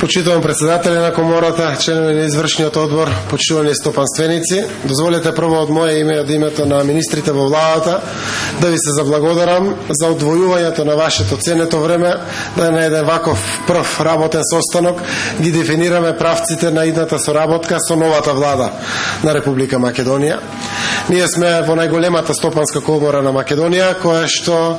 Почитувам председателя на комората, членови на извршниот одбор, почитувани стопанственици, дозволете прво од моје име и од името на министрите во владата да ви се заблагодарам за одвојувањето на вашето ценето време, да на еден ваков прв работен состанок ги дефинираме правците на идната соработка со новата влада на Република Македонија. Ние сме во најголемата стопанска комора на Македонија, која што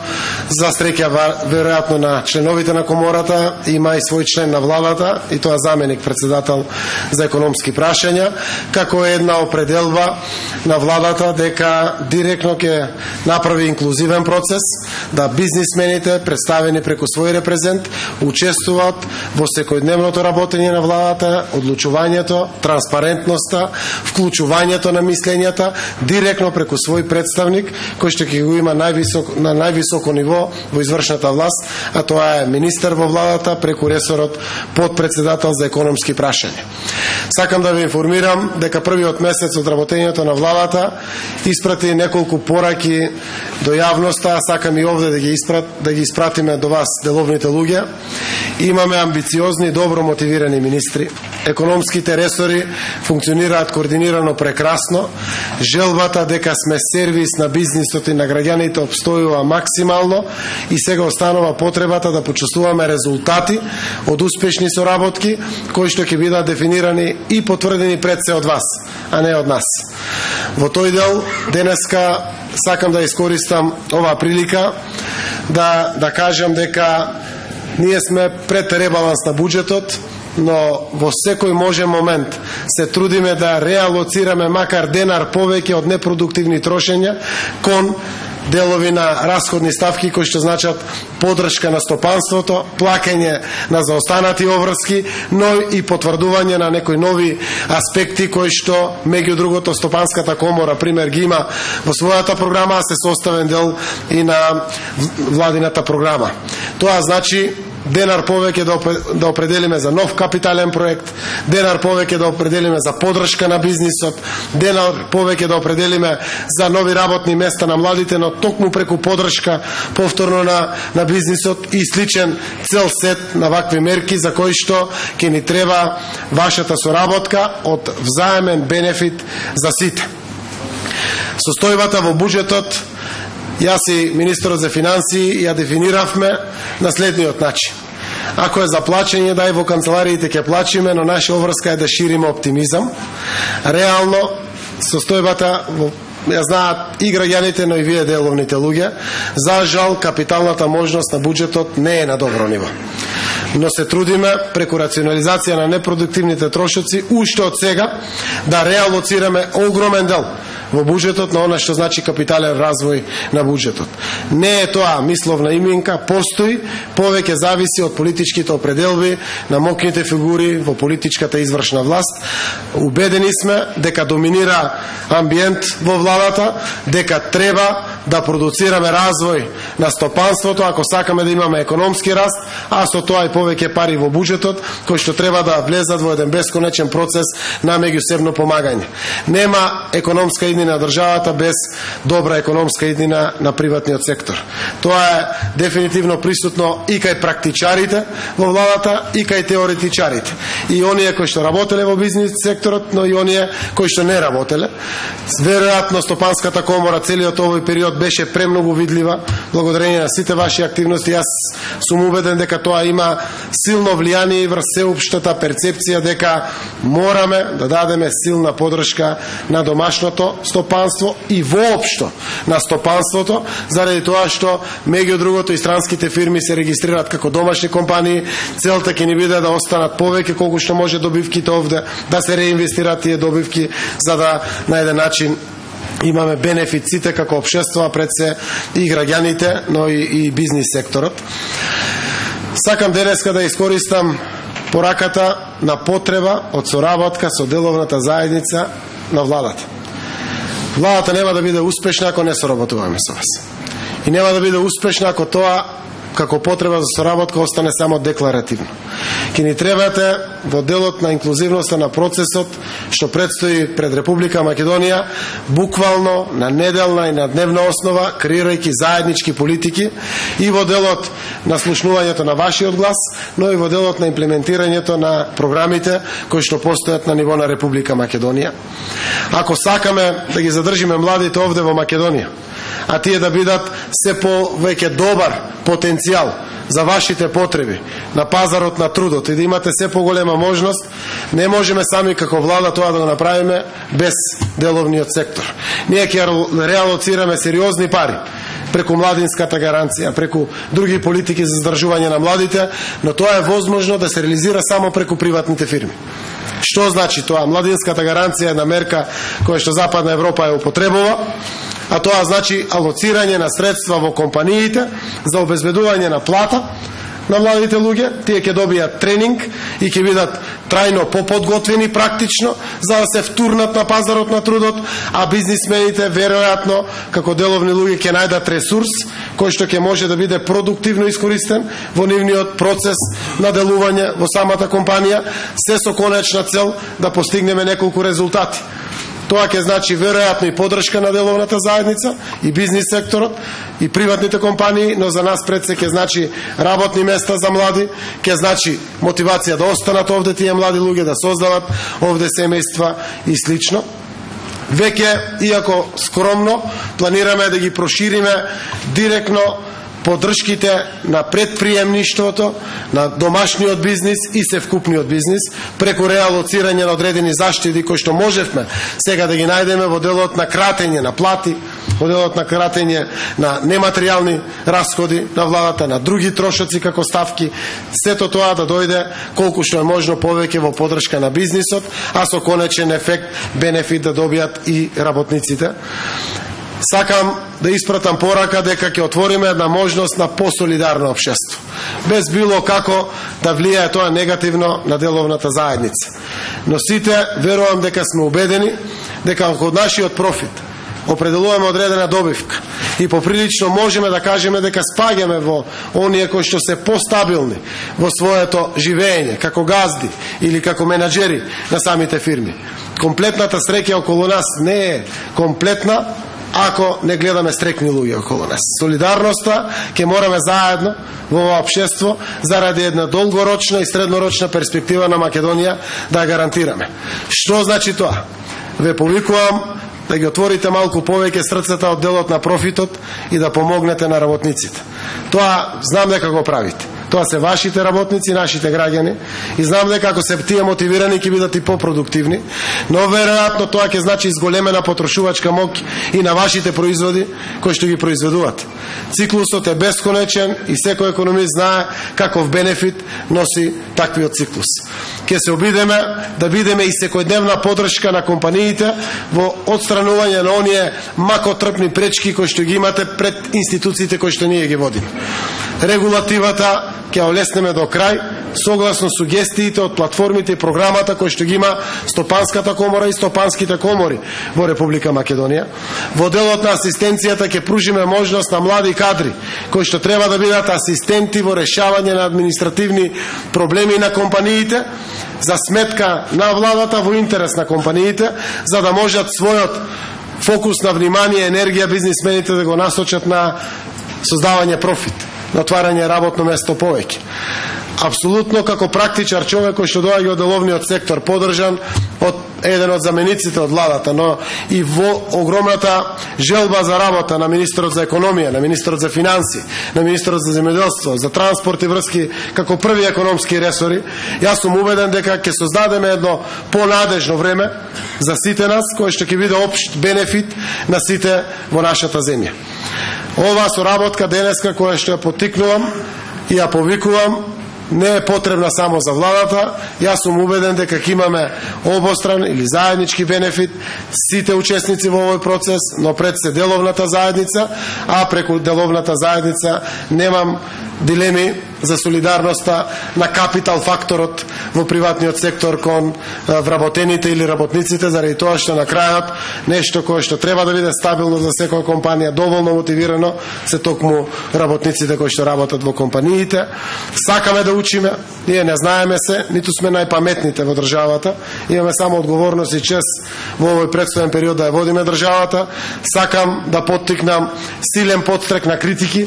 за среќа веројатно на членовите на комората има и свој член на владата, и тоа заменик председател за економски прашања, како една определба на владата дека директно ќе направи инклузивен процес, да бизнисмените представени преку свој репрезент учествуваат во секојдневното работење на владата, одлучувањето, транспарентноста, вклучувањето на мислењата директно преку свој представник кој што ќе го има на највисоко ниво во извршната власт, а тоа е министер во владата преку ресорот подпредседател за економски прашања. Сакам да ви информирам дека првиот месец од работењето на владата испрати неколку пораки до јавноста, сакам и овде да ги испратиме до вас, деловните луѓе. Имаме амбициозни и добро мотивирани министри. Економските ресори функционираат координирано прекрасно. Желбата дека сме сервис на бизнисот и на граѓаните обстојува максимално и сега останува потребата да почувствуваме резултати од успешни соработки кои што ќе бидат дефинирани и потврдени пред се од вас, а не од нас. Во тој дел денеска сакам да искористам оваа прилика да кажам дека ние сме пред ребаланс на буџетот, но во секој можен момент се трудиме да реалоцираме макар денар повеќе од непродуктивни трошења кон делови на расходни ставки кои што значат поддршка на стопанството, плакање на заостанати обврски, но и потврдување на некои нови аспекти кои што меѓу другото Стопанската комора пример ги има во својата програма, а се составен дел и на владината програма. Тоа значи денар повеќе да определиме за нов капитален проект, денар повеќе да определиме за поддршка на бизнисот, денар повеќе да определиме за нови работни места на младите, но токму преку поддршка повторно на бизнисот и сличен цел сет на вакви мерки за кои што ќе ни треба вашата соработка од взаемен бенефит за сите. Состојбата во буџетот јас и министерот за финансии ја дефиниравме на следниот начин. Ако е за плачење, дај во канцелариите ќе плачиме, но наша обврска е да шириме оптимизам. Реално, состојбата ја знаат и граѓаните, но и вие деловните луѓе. За жал, капиталната можност на буџетот не е на добро ниво. Но се трудиме преку рационализација на непродуктивните трошоци уште од сега да реалоцираме огромен дел во буџетот на она што значи капитален развој на буџетот. Не е тоа мисловна иминка, постои, повеќе зависи од политичките определби на мокните фигури во политичката извршна власт. Убедени сме дека доминира амбиент во владата, дека треба да продуцираме развој на стопанството ако сакаме да имаме економски раст, а со тоа и повеќе пари во буџетот, кои што треба да влезат во еден бесконечен процес на меѓусебно помагање. Нема економска иднина на државата без добра економска иднина на приватниот сектор. Тоа е дефинитивно присутно и кај практичарите во владата, и кај теоретичарите. И оние кои што работеле во бизнис секторот, но и оние кои што не работеле. Веројатно Стопанската комора целиот овој период беше премногу видлива, благодарение на сите ваши активности. Јас сум убеден дека тоа има силно влијание врз сеопштата перцепција дека мораме да дадеме силна поддршка на домашното стопанство и воопшто на стопанството, заради тоа што меѓу другото и странските фирми се регистрираат како домашни компании. Целта ќе ни биде да останат повеќе колку што може добивките овде, да се реинвестираат тие добивки, за да на еден начин имаме бенефиците како општество, пред се и граѓаните, но и бизнис секторот. Сакам денеска да искористам пораката на потреба од соработка со деловната заедница на владата. Владата нема да биде успешна ако не соработуваме со вас. И нема да биде успешна ако тоа како потреба за соработка остане само декларативно. Ке ни требате во делот на инклузивноста на процесот што предстои пред Република Македонија, буквално на неделна и на дневна основа, креирајќи заеднички политики и во делот на слушнувањето на вашиот глас, но и во делот на имплементирањето на програмите кои што постојат на ниво на Република Македонија. Ако сакаме да ги задржиме младите овде во Македонија, а тие да бидат се повеќе добар потенцијал за вашите потреби на пазарот на трудот и да имате се поголема можност, не можеме сами како влада тоа да го направиме без деловниот сектор. Ние ќе реалоцираме сериозни пари преку младинската гаранција, преку други политики за задржување на младите, но тоа е возможно да се реализира само преку приватните фирми. Што значи тоа? Младинската гаранција е една мерка која што Западна Европа ја употребува, а тоа значи алоцирање на средства во компаниите за обезбедување на плата на младите луѓе. Тие ќе добијат тренинг и ќе бидат трајно поподготвени практично за да се втурнат на пазарот на трудот, а бизнисмените веројатно како деловни луѓе ќе најдат ресурс кој што ќе може да биде продуктивно искористен во нивниот процес на делување во самата компанија, се со конечна цел да постигнеме неколку резултати. Тоа ќе значи веројатно и поддршка на деловната заедница и бизнис секторот и приватните компании, но за нас пред се ќе значи работни места за млади, ќе значи мотивација да останат овде тие млади луѓе, да создават овде семејства и слично. Веќе, иако скромно, планираме да ги прошириме директно поддршките на предприемништвото, на домашниот бизнис и севкупниот бизнис, преку реалоцирање на одредени заштеди кои што можевме сега да ги најдеме во делот на кратење на плати, во делот на кратење на нематеријални расходи на владата, на други трошоци како ставки, сето тоа да дојде колку што е можно повеќе во поддршка на бизнисот, а со конечен ефект, бенефит да добијат и работниците. Сакам да испратам порака дека ќе отвориме една можност на посолидарно општество, без било како да влијае тоа негативно на деловната заедница. Но сите верувам дека сме убедени дека од нашиот профит определуваме одредена добивка и поприлично можеме да кажеме дека спаѓаме во оние кои што се постабилни во своето живење, како газди или како менаџери на самите фирми. Комплетната среќа околу нас не е комплетна ако не гледаме стрекни луѓе околу нас. Солидарноста ќе мораме заедно во ова општество заради една долгорочна и среднорочна перспектива на Македонија да ја гарантираме. Што значи тоа? Ве повикувам да ги отворите малку повеќе срцата од делот на профитот и да помогнете на работниците. Тоа знам дека го правите. Тоа се вашите работници, нашите граѓани, и знам дека ако се тие мотивирани ќе бидат и попродуктивни, но веројатно тоа ќе значи изголемена потрошувачка мок и на вашите производи кои што ги произведувате. Циклусот е бесконечен и секој економист знае каков бенефит носи таквиот циклус. Ќе се обидеме да бидеме и секојдневна поддршка на компаниите во отстранување на оние макотрпни пречки кои што ги имате пред институциите кои што ние ги водиме. Регулативата ќе олеснеме до крај, согласно сугестиите од платформите и програмата кои што ги има Стопанската комора и стопанските комори во Република Македонија. Во делот на асистенцијата ќе пружиме можност на млади кадри кои што треба да бидат асистенти во решавање на административни проблеми на компаниите за сметка на владата во интерес на компаниите, за да можат својот фокус на внимание и енергија бизнисмените да го насочат на создавање профит, на отварање работно место повеќе. Апсолутно како практичар човек кој што доаѓа од деловниот сектор, поддржан од еден од замениците од владата, но и во огромната желба за работа на министерот за економија, на министерот за финанси, на министерот за земјоделство, за транспорт и врски како први економски ресори, јас сум убеден дека ќе создадеме едно понадежно време за сите нас, кој што ќе биде општ бенефит на сите во нашата земја. Ова соработка денеска која што ја поттикнувам и ја повикувам не е потребна само за владата. Јас сум убеден дека ќе имаме обостран или заеднички бенефит сите учесници во овој процес, но пред се деловната заедница, а преку деловната заедница немам дилеми за солидарноста на капитал факторот во приватниот сектор кон вработените или работниците, заради тоа што на крајот нешто кое што треба да биде стабилно за секоја компанија, доволно мотивирано, се токму работниците кои што работат во компаниите. Сакаме да учиме, ние не знаеме се, ниту сме најпаметните во државата, имаме само одговорност и чест во овој предстојен период да ја водиме државата. Сакам да поттикнам силен подстрек на критики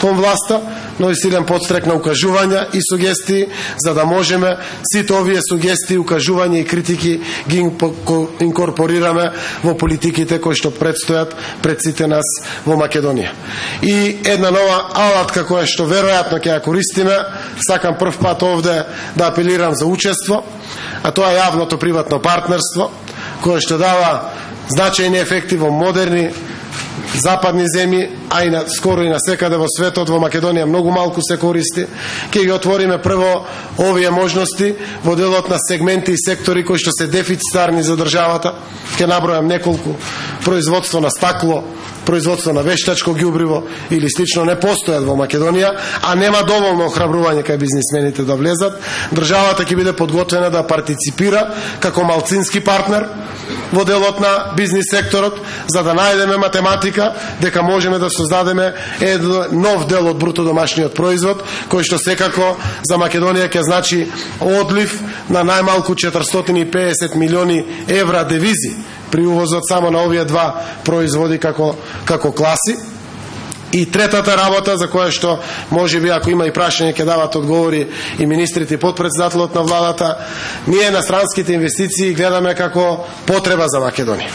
кон власта, но и силен подстрек на укажувања и сугестии, за да можеме сите овие сугестии, укажувања и критики ги инкорпорираме во политиките кои што предстојат пред сите нас во Македонија. И една нова алатка која што веројатно ќе ја користиме, сакам прв пат овде да апелирам за учество, а тоа е јавното приватно партнерство, кое што дава значајни ефекти во модерни западни земји, а и скоро и на секаде во светот. Во Македонија многу малку се користи. Ке ги отвориме прво овие можности во делот на сегменти и сектори кои што се дефицитарни за државата. Ке набројам неколку: производство на стакло, производство на вештачко ѓубриво или слично не постојат во Македонија, а нема доволно охрабрување кај бизнисмените да влезат. Државата ќе биде подготвена да партиципира како малцински партнер во делот на бизнис секторот, за да најдеме математика дека можеме да создадеме нов дел од бруто домашниот производ, кој што секако за Македонија ќе значи одлив на најмалку 450 милиони евра девизи при увозот само на овие два производи како класи. И третата работа, за која што можеби ако има и прашање ќе дават одговори и министрите и потпредседателот на владата, ние на странските инвестиции гледаме како потреба за Македонија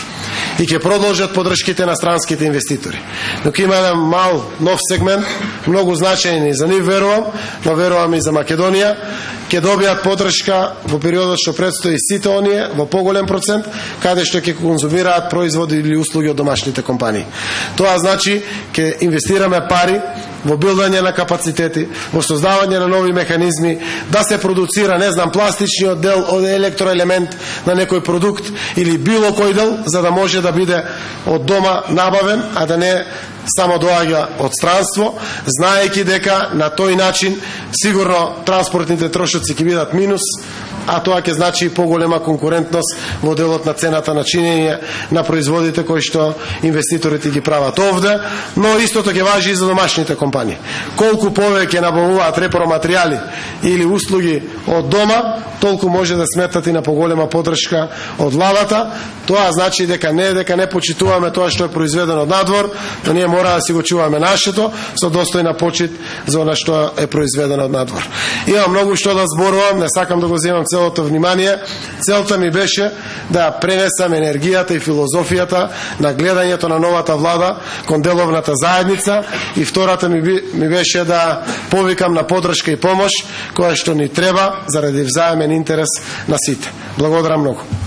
и ќе продолжат поддршките на странските инвеститори. Но има еден мал нов сегмент, многу значајен за нив верувам, но верувам и за Македонија, ќе добијат поддршка во периодот што предстои сите оние во поголем процент, каде што ќе конзумираат производи или услуги од домашните компании. Тоа значи ќе инвестираме пари во билдање на капацитети, во создавање на нови механизми, да се продуцира, не знам, пластичниот дел од електроелемент на некој продукт или било кој дел, за да може да биде од дома набавен, а да не само доаѓа од странство, знаејќи дека на тој начин сигурно транспортните трошоци ќе бидат минус, а тоа ќе значи и поголема конкурентност во делот на цената на чинење на производите кои што инвеститорите ги прават овде, но истото ќе важи и за домашните компании. Колку повеќе набавуваат репроматеријали или услуги од дома, толку може да сметат и на поголема поддршка од владата. Тоа значи дека не почитуваме тоа што е произведено од надвор, но ние мора да си го чуваме нашето со достојна почит за она што е произведено од надвор. Имам многу што да зборувам, не сакам да го земам целото внимание. Целта ми беше да пренесам енергијата и филозофијата на гледањето на новата влада кон деловната заедница, и втората ми беше да повикам на поддршка и помош која што ни треба заради взаемен интерес на сите. Благодарам многу.